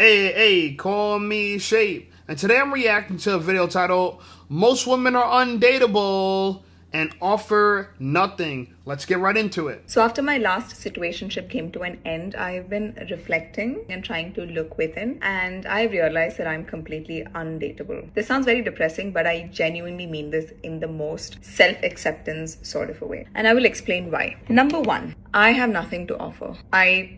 Hey, call me Shape. And today I'm reacting to a video titled, Most Women Are Undateable and Offer Nothing. Let's get right into it. So after my last situationship came to an end, I've been reflecting and trying to look within, and I realized that I'm completely undateable. This sounds very depressing, but I genuinely mean this in the most self-acceptance sort of a way. And I will explain why. Number one, I have nothing to offer. I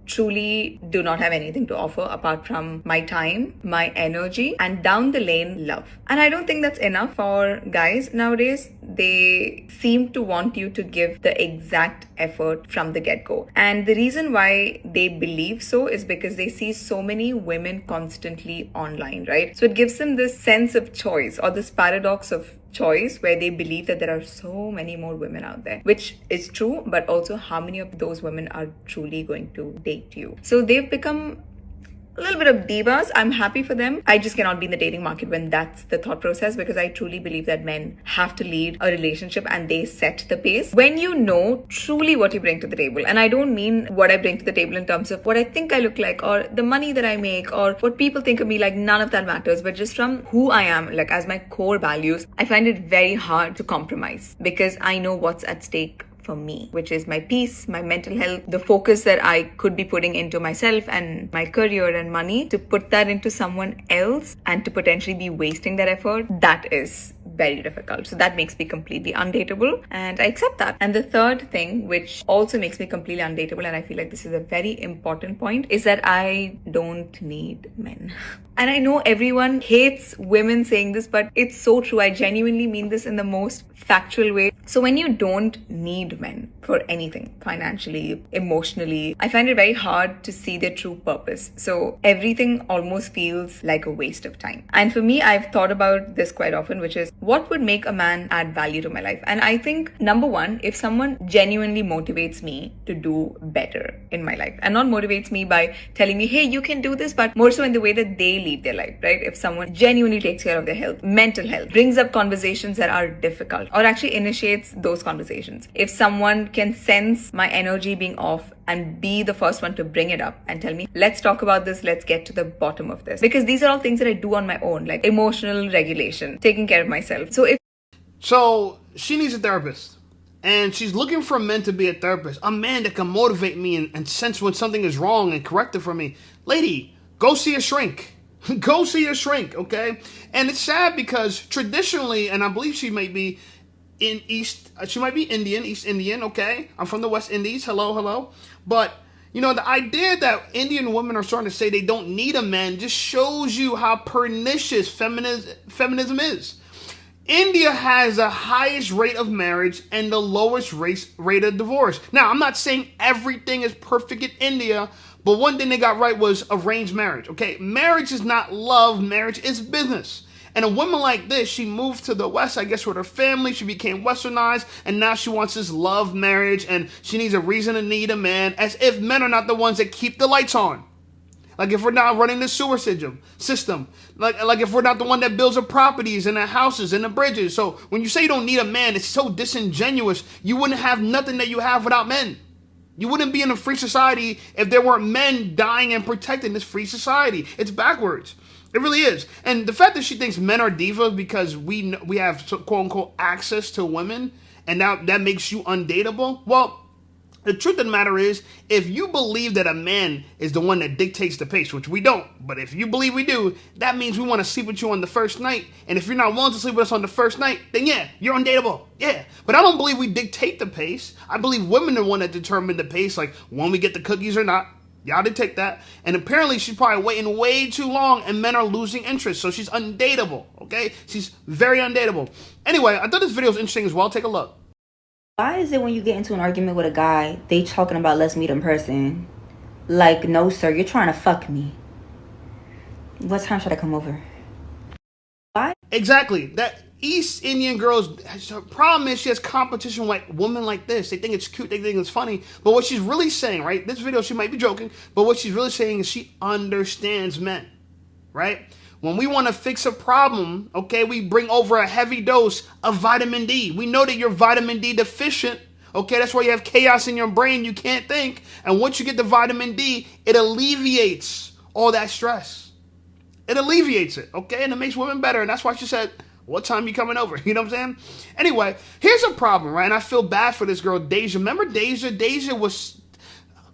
truly do not have anything to offer apart from my time, my energy, and down the lane, love. And I don't think that's enough for guys nowadays. They seem to want you to give the exact effort from the get-go. And the reason why they believe so is because they see so many women constantly online, right? So it gives them this sense of choice, or this paradox of choice, where they believe that there are so many more women out there, which is true, but also how many of those women are truly going to date you. So they've become a little bit of divas. I'm happy for them. I just cannot be in the dating market when that's the thought process, because I truly believe that men have to lead a relationship and they set the pace. When you know truly what you bring to the table, and I don't mean what I bring to the table in terms of what I think I look like or the money that I make or what people think of me, like none of that matters, but just from who I am, like as my core values, I find it very hard to compromise because I know what's at stake for me, which is my peace, my mental health, the focus that I could be putting into myself and my career and money. To put that into someone else and to potentially be wasting that effort, that is very difficult. So that makes me completely undateable, and I accept that. And the third thing, which also makes me completely undateable, and I feel like this is a very important point, is that I don't need men. And I know everyone hates women saying this, but it's so true. I genuinely mean this in the most factual way. So when you don't need men for anything, financially, emotionally, I find it very hard to see their true purpose. So everything almost feels like a waste of time. And for me, I've thought about this quite often, which is what would make a man add value to my life? And I think number one, if someone genuinely motivates me to do better in my life, and not motivates me by telling me, hey, you can do this, but more so in the way that they lead their life, right? If someone genuinely takes care of their health, mental health, brings up conversations that are difficult, or actually initiates those conversations. If someone can sense my energy being off and be the first one to bring it up and tell me, let's talk about this, let's get to the bottom of this. Because these are all things that I do on my own, like emotional regulation, taking care of myself. So she needs a therapist, and she's looking for men to be a therapist, a man that can motivate me and sense when something is wrong and correct it for me. Lady, go see a shrink. Go see a shrink, okay? And it's sad because traditionally, and I believe she might be she might be Indian, East Indian, okay? I'm from the West Indies, hello. But, you know, the idea that Indian women are starting to say they don't need a man just shows you how pernicious feminism is. India has the highest rate of marriage and the lowest rate of divorce. Now, I'm not saying everything is perfect in India, but one thing they got right was arranged marriage, okay? Marriage is not love, marriage is business. And a woman like this, she moved to the West, I guess, with her family. She became westernized, and now she wants this love marriage, and she needs a reason to need a man, as if men are not the ones that keep the lights on. Like if we're not running the sewer system, like if we're not the one that builds the properties and the houses and the bridges. So when you say you don't need a man, it's so disingenuous. You wouldn't have nothing that you have without men. You wouldn't be in a free society if there weren't men dying and protecting this free society. It's backwards. It really is. And the fact that she thinks men are divas because we have quote unquote access to women, and now that makes you undateable. Well, the truth of the matter is, if you believe that a man is the one that dictates the pace, which we don't, but if you believe we do, that means we want to sleep with you on the first night. And if you're not willing to sleep with us on the first night, then yeah, you're undateable. Yeah. But I don't believe we dictate the pace. I believe women are the one that determine the pace, like when we get the cookies or not. Y'all dictate that. And apparently she's probably waiting way too long and men are losing interest. So she's undateable, okay? She's very undateable. Anyway, I thought this video was interesting as well. Take a look. Why is it when you get into an argument with a guy, they talking about let's meet in person? Like, no, sir, you're trying to fuck me. What time should I come over? Why? Exactly. That East Indian girls, her problem is she has competition with women like this. They think it's cute, they think it's funny. But what she's really saying, right? This video, she might be joking, but what she's really saying is she understands men, right? When we want to fix a problem, okay, we bring over a heavy dose of vitamin D. We know that you're vitamin D deficient, okay? That's why you have chaos in your brain. You can't think. And once you get the vitamin D, it alleviates all that stress. It alleviates it, okay? And it makes women better. And that's why she said, what time you coming over? You know what I'm saying? Anyway, here's a problem, right? And I feel bad for this girl, Deja. Remember Deja? Deja was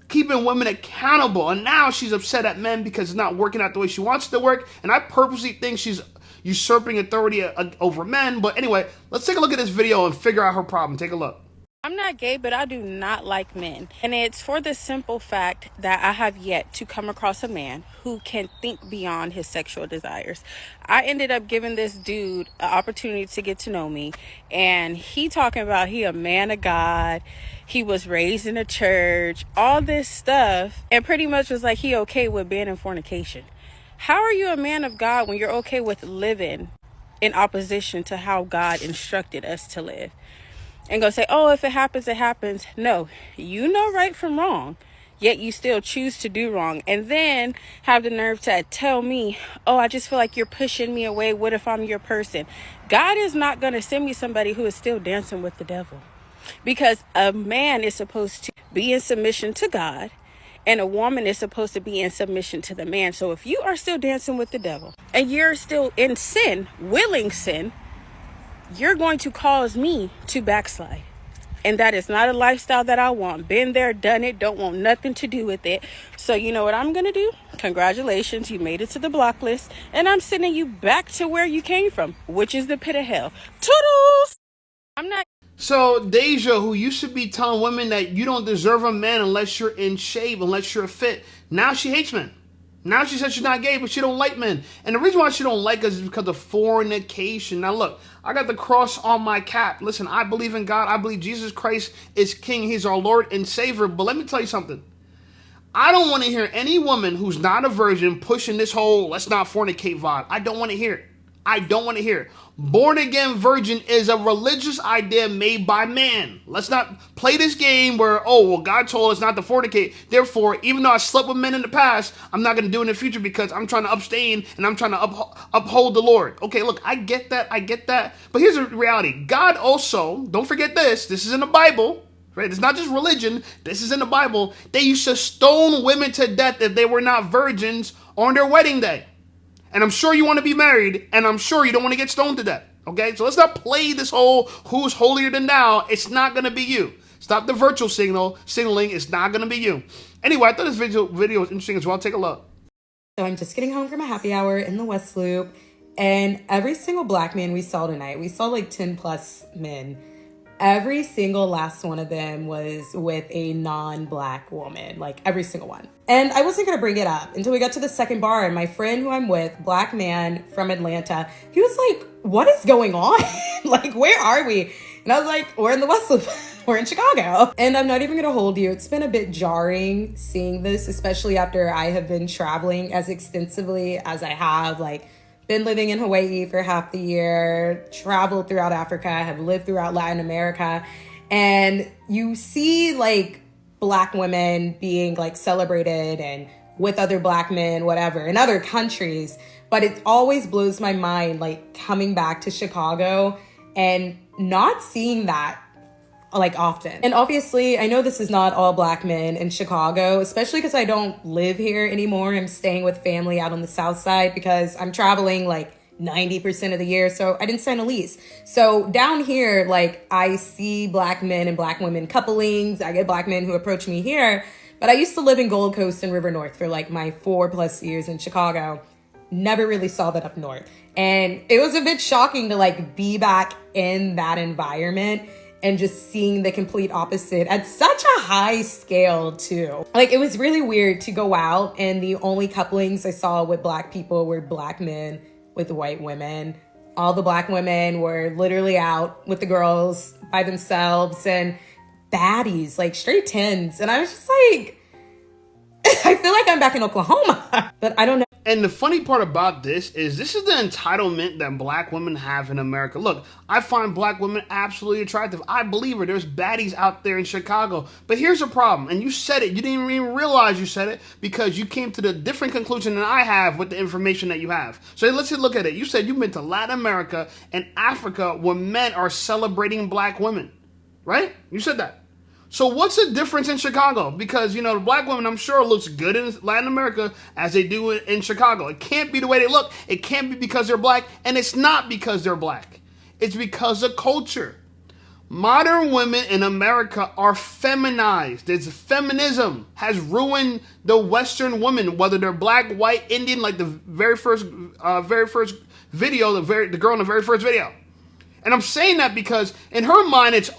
keeping women accountable. And now she's upset at men because it's not working out the way she wants it to work. And I purposely think she's usurping authority over men. But anyway, let's take a look at this video and figure out her problem. Take a look. I'm not gay, but I do not like men. And it's for the simple fact that I have yet to come across a man who can think beyond his sexual desires. I ended up giving this dude an opportunity to get to know me. And he talking about he a man of God. He was raised in a church, all this stuff. And pretty much was like he okay with being in fornication. How are you a man of God when you're okay with living in opposition to how God instructed us to live? And go say, oh, if it happens, it happens. No, you know right from wrong, yet you still choose to do wrong. And then have the nerve to tell me, oh, I just feel like you're pushing me away. What if I'm your person? God is not going to send me somebody who is still dancing with the devil. Because a man is supposed to be in submission to God, and a woman is supposed to be in submission to the man. So if you are still dancing with the devil and you're still in sin, willing sin, you're going to cause me to backslide. And that is not a lifestyle that I want. Been there, done it, don't want nothing to do with it. So you know what I'm going to do? Congratulations, you made it to the block list. And I'm sending you back to where you came from, which is the pit of hell. Toodles! I'm not... So Deja, who used to be telling women that you don't deserve a man unless you're in shape, unless you're fit, now she hates men. Now she says she's not gay, but she don't like men. And the reason why she don't like us is because of fornication. Now look, I got the cross on my cap. Listen, I believe in God. I believe Jesus Christ is King. He's our Lord and Savior. But let me tell you something. I don't want to hear any woman who's not a virgin pushing this whole let's not fornicate vibe. I don't want to hear it. I don't want to hear it. Born again virgin is a religious idea made by man. Let's not play this game where, oh, well, God told us not to fornicate. Therefore, even though I slept with men in the past, I'm not going to do it in the future because I'm trying to abstain and I'm trying to uphold the Lord. Okay, look, I get that. But here's the reality. God also, don't forget this is in the Bible, right? It's not just religion. This is in the Bible. They used to stone women to death if they were not virgins on their wedding day. And I'm sure you want to be married, and I'm sure you don't want to get stoned to death, okay? So let's not play this whole who's holier than thou. It's not going to be you. Stop the virtual signaling. It's not going to be you. Anyway, I thought this video was interesting as well. Take a look. So I'm just getting home from a happy hour in the West Loop, and every single black man we saw tonight, we saw like 10 plus men. Every single last one of them was with a non-black woman, like every single one. And I wasn't going to bring it up until we got to the second bar, and my friend who I'm with, black man from Atlanta, he was like, what is going on? Like, where are we? And I was like, we're in the West Loop. We're in Chicago. And I'm not even going to hold you. It's been a bit jarring seeing this, especially after I have been traveling as extensively as I have, like, been living in Hawaii for half the year, traveled throughout Africa, have lived throughout Latin America. And you see like black women being like celebrated and with other black men, whatever, in other countries. But it always blows my mind, like coming back to Chicago and not seeing that like often. And obviously, I know this is not all black men in Chicago, especially because I don't live here anymore. I'm staying with family out on the South Side because I'm traveling like 90% of the year. So I didn't sign a lease. So down here, like I see black men and black women couplings. I get black men who approach me here. But I used to live in Gold Coast and River North for like my 4+ years in Chicago. Never really saw that up north. And it was a bit shocking to like be back in that environment and just seeing the complete opposite at such a high scale too. Like it was really weird to go out and the only couplings I saw with black people were black men with white women. All the black women were literally out with the girls by themselves and baddies, like straight tens. And I was just like, I feel like I'm back in Oklahoma, but I don't know. And the funny part about this is the entitlement that black women have in America. Look, I find black women absolutely attractive. I believe her. There's baddies out there in Chicago. But here's the problem. And you said it. You didn't even realize you said it because you came to the different conclusion than I have with the information that you have. So let's look at it. You said you've been to Latin America and Africa where men are celebrating black women. Right? You said that. So what's the difference in Chicago? Because, the black women, I'm sure, looks good in Latin America as they do in Chicago. It can't be the way they look. It can't be because they're black. And it's not because they're black. It's because of culture. Modern women in America are feminized. It's feminism has ruined the Western woman, whether they're black, white, Indian, like the very first video, the girl in the very first video. And I'm saying that because in her mind, it's,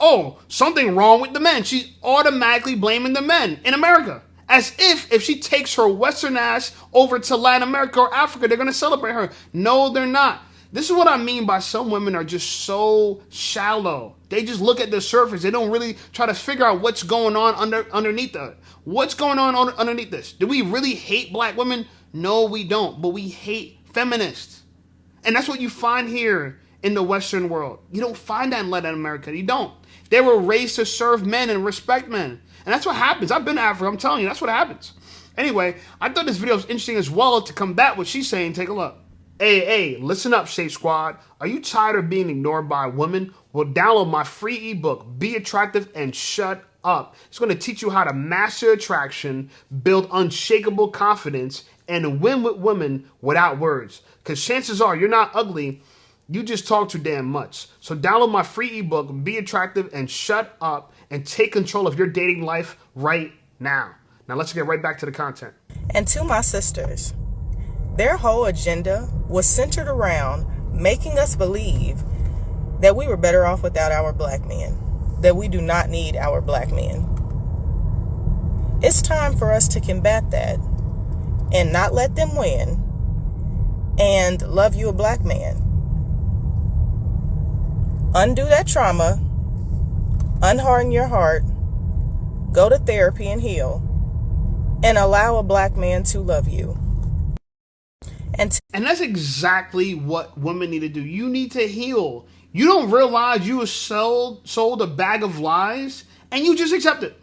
something wrong with the men. She's automatically blaming the men in America. As if she takes her Western ass over to Latin America or Africa, they're going to celebrate her. No, they're not. This is what I mean by some women are just so shallow. They just look at the surface. They don't really try to figure out what's going on underneath that. What's going on underneath this? Do we really hate black women? No, we don't. But we hate feminists. And that's what you find here in the Western world. You don't find that in Latin America. You don't. They were raised to serve men and respect men. And that's what happens. I've been to Africa. I'm telling you, that's what happens. Anyway, I thought this video was interesting as well to combat what she's saying. Take a look. Hey, listen up, Safe Squad. Are you tired of being ignored by women? Well, download my free ebook, Be Attractive and Shut Up. It's going to teach you how to master attraction, build unshakable confidence, and win with women without words. Because chances are you're not ugly. You just talk too damn much. So download my free ebook, Be Attractive and Shut Up, and take control of your dating life right now. Now let's get right back to the content. And to my sisters, their whole agenda was centered around making us believe that we were better off without our black men, that we do not need our black men. It's time for us to combat that and not let them win and love you a black man. Undo that trauma, unharden your heart, go to therapy and heal, and allow a black man to love you. And that's exactly what women need to do. You need to heal. You don't realize you were sold a bag of lies, and you just accept it.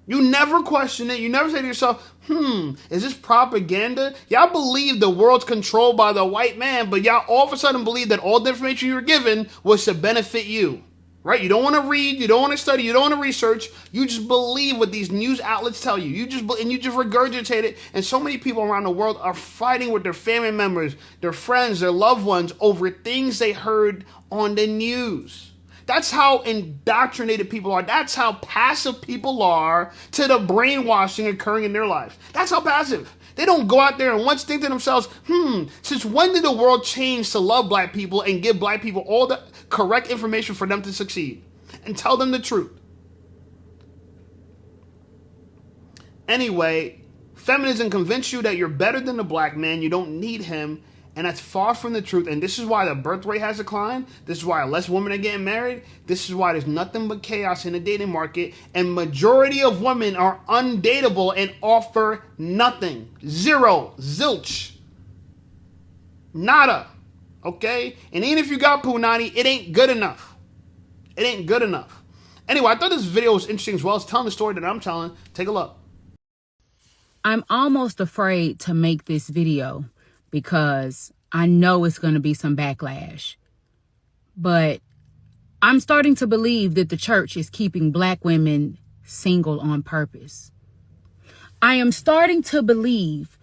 You never question it. You never say to yourself, is this propaganda? Y'all believe the world's controlled by the white man, but y'all all of a sudden believe that all the information you were given was to benefit you. Right? You don't want to read, you don't want to study, you don't want to research. You just believe what these news outlets tell you. You just regurgitate it. And so many people around the world are fighting with their family members, their friends, their loved ones over things they heard on the news. That's how indoctrinated people are. That's how passive people are to the brainwashing occurring in their lives. That's how passive. They don't go out there and once think to themselves, since when did the world change to love black people and give black people all the correct information for them to succeed? And tell them the truth. Anyway, feminism convinces you that you're better than the black man. You don't need him. And that's far from the truth. And this is why the birth rate has declined. This is why less women are getting married. This is why there's nothing but chaos in the dating market. And majority of women are undateable and offer nothing. Zero. Zilch. Nada. Okay? And even if you got punani, it ain't good enough. It ain't good enough. Anyway, I thought this video was interesting as well as telling the story that I'm telling. Take a look. I'm almost afraid to make this video because I know it's going to be some backlash. But I'm starting to believe that the church is keeping black women single on purpose. I am starting to believe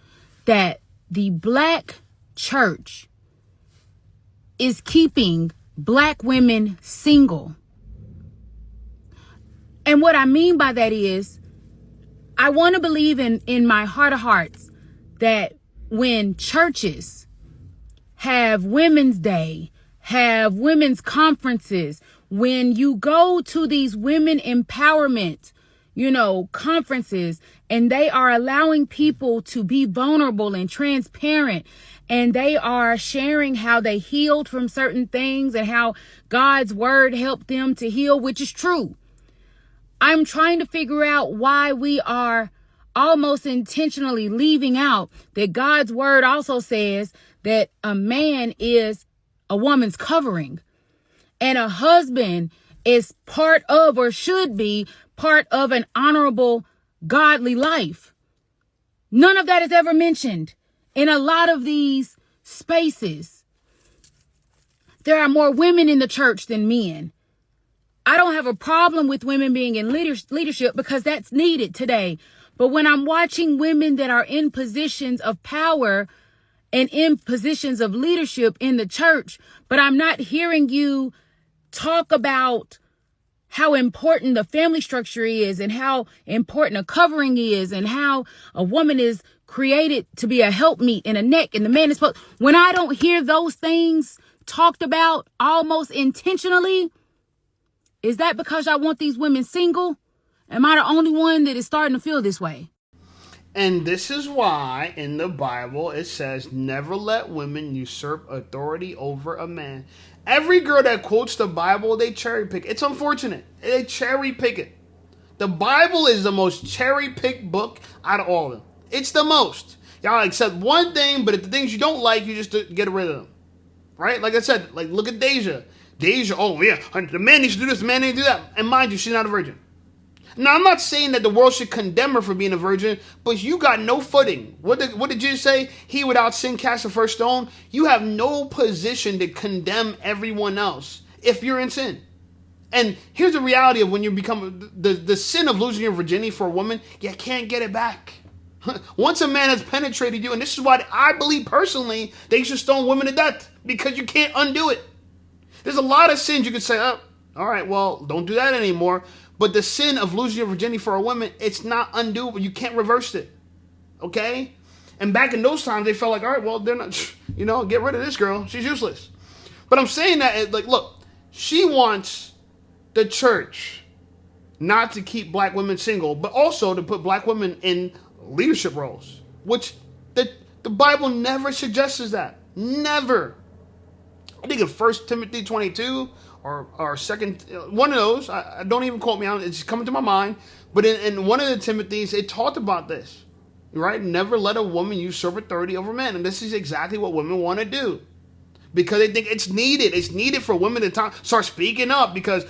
that the black church is keeping black women single. And what I mean by that is, I want to believe in my heart of hearts that when churches have Women's Day, have women's conferences, when you go to these women empowerment, conferences, and they are allowing people to be vulnerable and transparent, and they are sharing how they healed from certain things and how God's word helped them to heal, which is true. I'm trying to figure out why we are almost intentionally leaving out that God's word also says that a man is a woman's covering and a husband is part of or should be part of an honorable, godly life. None of that is ever mentioned in a lot of these spaces. There are more women in the church than men. I don't have a problem with women being in leadership because that's needed today. But when I'm watching women that are in positions of power and in positions of leadership in the church, but I'm not hearing you talk about how important the family structure is and how important a covering is and how a woman is created to be a helpmeet and a neck and the man is supposed. When I don't hear those things talked about almost intentionally, is that because I want these women single? Am I the only one that is starting to feel this way? And this is why in the Bible it says, never let women usurp authority over a man. Every girl that quotes the Bible, they cherry pick. It's unfortunate. They cherry pick it. The Bible is the most cherry picked book out of all of them. It's the most. Y'all accept one thing, but if the things you don't like, you just get rid of them. Right? Like I said, like look at Deja. Deja, oh yeah, the man needs to do this, the man needs to do that. And mind you, she's not a virgin. Now, I'm not saying that the world should condemn her for being a virgin, but you got no footing. What did Jesus say? He without sin cast the first stone. You have no position to condemn everyone else if you're in sin. And here's the reality of when you become the sin of losing your virginity for a woman, you can't get it back. Once a man has penetrated you, and this is why I believe personally they should stone women to death, because you can't undo it. There's a lot of sins you could say, oh, all right, well, don't do that anymore. But the sin of losing your virginity for a woman, it's not undoable. You can't reverse it. Okay? And back in those times, they felt like, all right, well, they're not, get rid of this girl. She's useless. But I'm saying that, like, look, she wants the church not to keep black women single, but also to put black women in leadership roles, which the Bible never suggests that. Never. I think in 1 Timothy 22 or second, one of those, I don't even quote me on it, it's coming to my mind, but in one of the Timothys, it talked about this, right? Never let a woman usurp authority over men. And this is exactly what women want to do, because they think it's needed. It's needed for women to start speaking up because,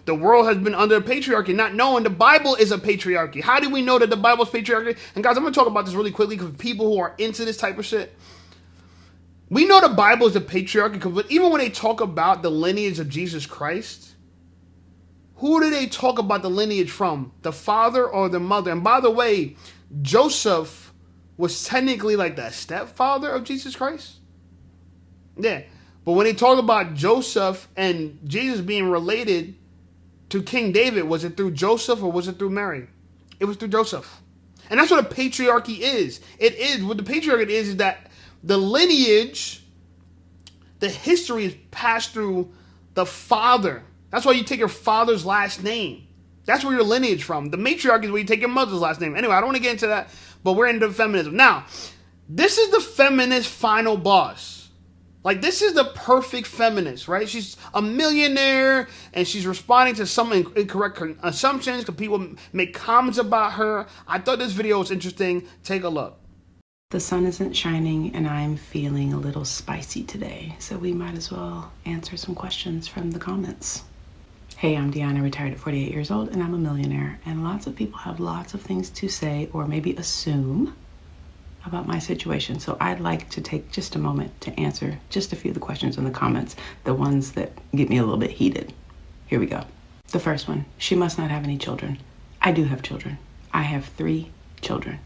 the world has been under a patriarchy, not knowing the Bible is a patriarchy. How do we know that the Bible is patriarchy? And guys, I'm going to talk about this really quickly because people who are into this type of shit, we know the Bible is a patriarchy, but even when they talk about the lineage of Jesus Christ, who do they talk about the lineage from? The father or the mother? And by the way, Joseph was technically like the stepfather of Jesus Christ. Yeah. But when they talk about Joseph and Jesus being related to King David, was it through Joseph or was it through Mary? It was through Joseph. And that's what a patriarchy is. It is. What the patriarchy is that the lineage, the history is passed through the father. That's why you take your father's last name. That's where your lineage from. The matriarchy is where you take your mother's last name. Anyway, I don't want to get into that, but we're into feminism. Now, this is the feminist final boss. Like, this is the perfect feminist, right? She's a millionaire, and she's responding to some incorrect assumptions because people make comments about her. I thought this video was interesting. Take a look. The sun isn't shining and I'm feeling a little spicy today, so we might as well answer some questions from the comments. Hey, I'm Deanna, retired at 48 years old, and I'm a millionaire, and lots of people have lots of things to say or maybe assume about my situation, so I'd like to take just a moment to answer just a few of the questions in the comments, the ones that get me a little bit heated. Here we go. The first one, she must not have any children. I do have children. I have 3 children.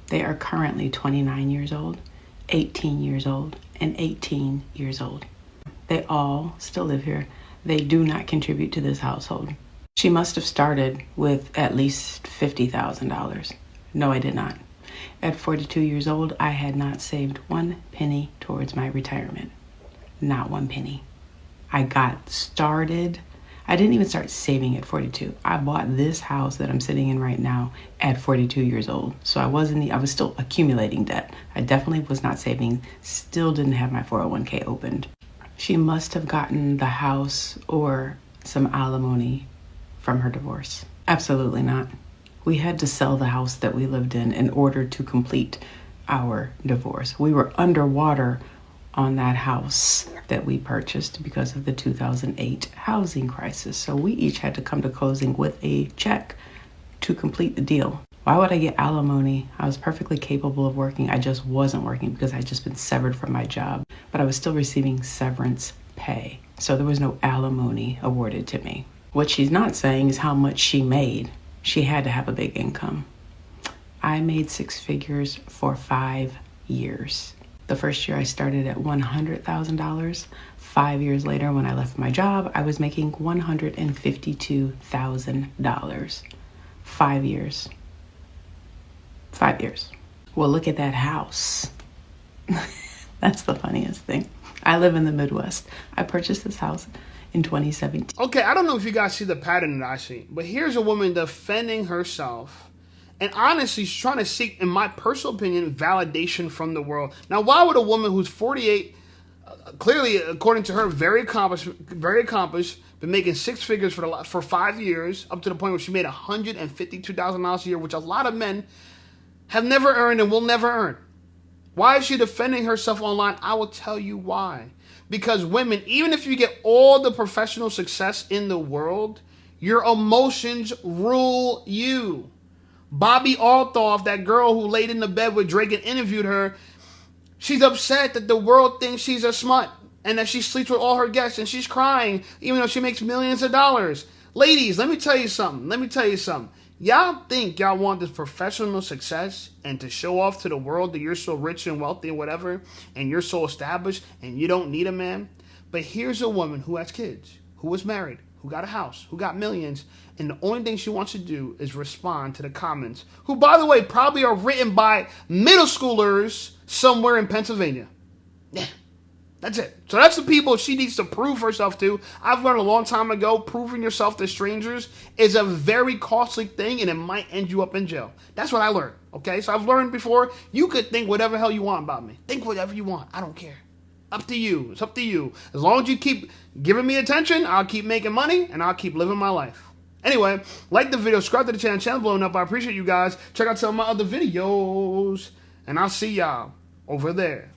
They are currently 29 years old, 18 years old, and 18 years old. They all still live here. They do not contribute to this household. She must have started with at least $50,000. No, I did not. At 42 years old, I had not saved 1 penny towards my retirement. Not 1 penny. I got started. I didn't even start saving at 42. I bought this house that I'm sitting in right now at 42 years old. So I was still accumulating debt. I definitely was not saving, still didn't have my 401k opened. She must have gotten the house or some alimony from her divorce. Absolutely not. We had to sell the house that we lived in order to complete our divorce. We were underwater on that house that we purchased because of the 2008 housing crisis. So we each had to come to closing with a check to complete the deal. Why would I get alimony? I was perfectly capable of working. I just wasn't working because I'd just been severed from my job, but I was still receiving severance pay. So there was no alimony awarded to me. What she's not saying is how much she made. She had to have a big income. I made 6 figures for 5 years. The first year I started at $100,000. 5 years later, when I left my job, I was making $152,000. 5 years. 5 years. Well, look at that house. That's the funniest thing. I live in the Midwest. I purchased this house in 2017. Okay, I don't know if you guys see the pattern that I see, but here's a woman defending herself. And honestly, she's trying to seek, in my personal opinion, validation from the world. Now, why would a woman who's 48, clearly, according to her, very accomplished, been making 6 figures for 5 years, up to the point where she made $152,000 a year, which a lot of men have never earned and will never earn. Why is she defending herself online? I will tell you why. Because women, even if you get all the professional success in the world, your emotions rule you. Bobby Althoff, that girl who laid in the bed with Drake and interviewed her, she's upset that the world thinks she's a smut and that she sleeps with all her guests, and she's crying even though she makes millions of dollars. Ladies, let me tell you something. Y'all think y'all want this professional success and to show off to the world that you're so rich and wealthy and whatever, and you're so established and you don't need a man. But here's a woman who has kids, who was married, who got a house, who got millions, and the only thing she wants to do is respond to the comments, who, by the way, probably are written by middle schoolers somewhere in Pennsylvania. Yeah, that's it. So that's the people she needs to prove herself to. I've learned a long time ago, proving yourself to strangers is a very costly thing, and it might end you up in jail. That's what I learned, okay? So I've learned before, you could think whatever hell you want about me. Think whatever you want. I don't care. Up to you. It's up to you. As long as you keep giving me attention, I'll keep making money, and I'll keep living my life. Anyway, like the video, subscribe to the channel blowing up. I appreciate you guys. Check out some of my other videos, and I'll see y'all over there.